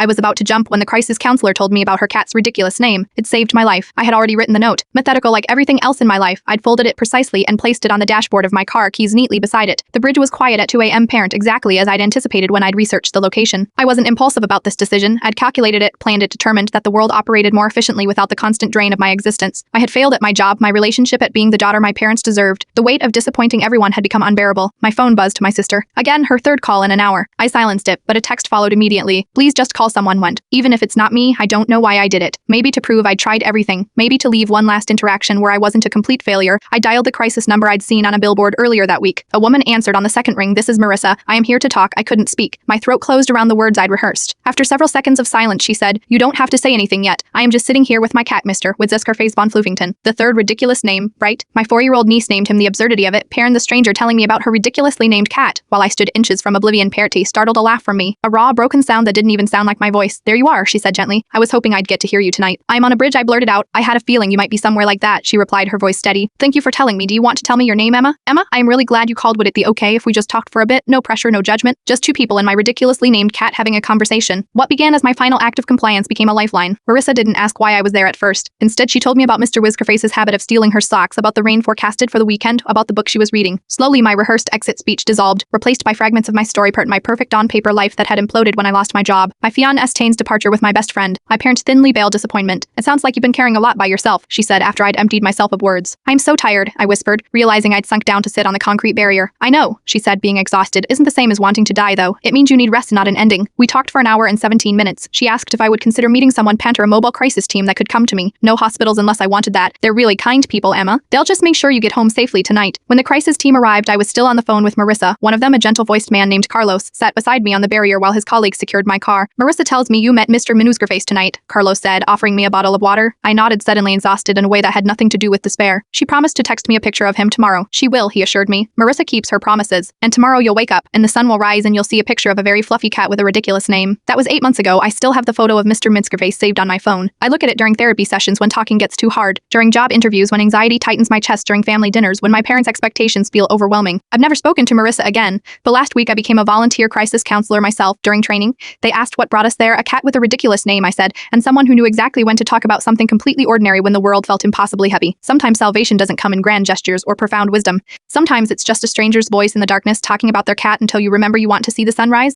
I was about to jump when the crisis counselor told me about her cat's ridiculous name. It saved my life. I had already written the note. Methodical like everything else in my life, I'd folded it precisely and placed it on the dashboard of my car, keys neatly beside it. The bridge was quiet at 2 a.m. Parent, exactly as I'd anticipated when I'd researched the location. I wasn't impulsive about this decision. I'd calculated it, planned it, determined that the world operated more efficiently without the constant drain of my existence. I had failed at my job, my relationship, at being the daughter my parents deserved. The weight of disappointing everyone had become unbearable. My phone buzzed to my sister. Again, her third call in an hour. I silenced it, but a text followed immediately. Please just call someone went. Even if it's not me, I don't know why I did it. Maybe to prove I'd tried everything. Maybe to leave one last interaction where I wasn't a complete failure. I dialed the crisis number I'd seen on a billboard earlier that week. A woman answered on the second ring. This is Marissa. I am here to talk. I couldn't speak. My throat closed around the words I'd rehearsed. After several seconds of silence, she said, you don't have to say anything yet. I am just sitting here with my cat, Mr. with Scarface von Floofington. The third ridiculous name, right? My 4-year-old niece named him. The absurdity of it. Perrin, the stranger, telling me about her ridiculously named cat, while I stood inches from oblivion. Perty startled a laugh from me. A raw, broken sound that didn't even sound like my voice. There you are, she said gently. I was hoping I'd get to hear you tonight. I'm on a bridge, I blurted out. I had a feeling you might be somewhere like that, she replied, her voice steady. Thank you for telling me. Do you want to tell me your name, Emma? Emma, I am really glad you called. Would it be okay if we just talked for a bit? No pressure, no judgment. Just two people and my ridiculously named cat having a conversation. What began as my final act of compliance became a lifeline. Marissa didn't ask why I was there at first. Instead, she told me about Mr. Whiskerface's habit of stealing her socks, about the rain forecasted for the weekend, about the book she was reading. Slowly, my rehearsed exit speech dissolved, replaced by fragments of my story part, my perfect on-paper life that had imploded when I lost my job, my fiancé's departure with my best friend, my parents' thinly veiled disappointment. It sounds like you've been carrying a lot by yourself, she said after I'd emptied myself of words. I'm so tired, I whispered, realizing I'd sunk down to sit on the concrete barrier. I know, she said, being exhausted isn't the same as wanting to die though. It means you need rest, not an ending. We talked for an hour and 17 minutes. She asked if I would consider meeting someone, Panther, a mobile crisis team that could come to me. No hospitals unless I wanted that. They're really kind people, Emma. They'll just make sure you get home safely tonight. When the crisis team arrived, I was still on the phone with Marissa. One of them, a gentle-voiced man named Carlos, sat beside me on the barrier while his colleagues secured my car. Marissa tells me you met Mr. Minuskerface tonight, Carlos said, offering me a bottle of water. I nodded, suddenly exhausted in a way that had nothing to do with despair. She promised to text me a picture of him tomorrow. She will, he assured me. Marissa keeps her promises. And tomorrow you'll wake up, and the sun will rise and you'll see a picture of a very fluffy cat with a ridiculous name. That was 8 months ago. I still have the photo of Mr. Minuskerface saved on my phone. I look at it during therapy sessions, when talking gets too hard, during job interviews, when anxiety tightens my chest, during family dinners, when my parents' expectations feel overwhelming. I've never spoken to Marissa again, but last week I became a volunteer crisis counselor myself. During training, they asked what brought us there. A cat with a ridiculous name, I said, and someone who knew exactly when to talk about something completely ordinary when the world felt impossibly heavy. Sometimes salvation doesn't come in grand gestures or profound wisdom. Sometimes it's just a stranger's voice in the darkness talking about their cat until you remember you want to see the sunrise.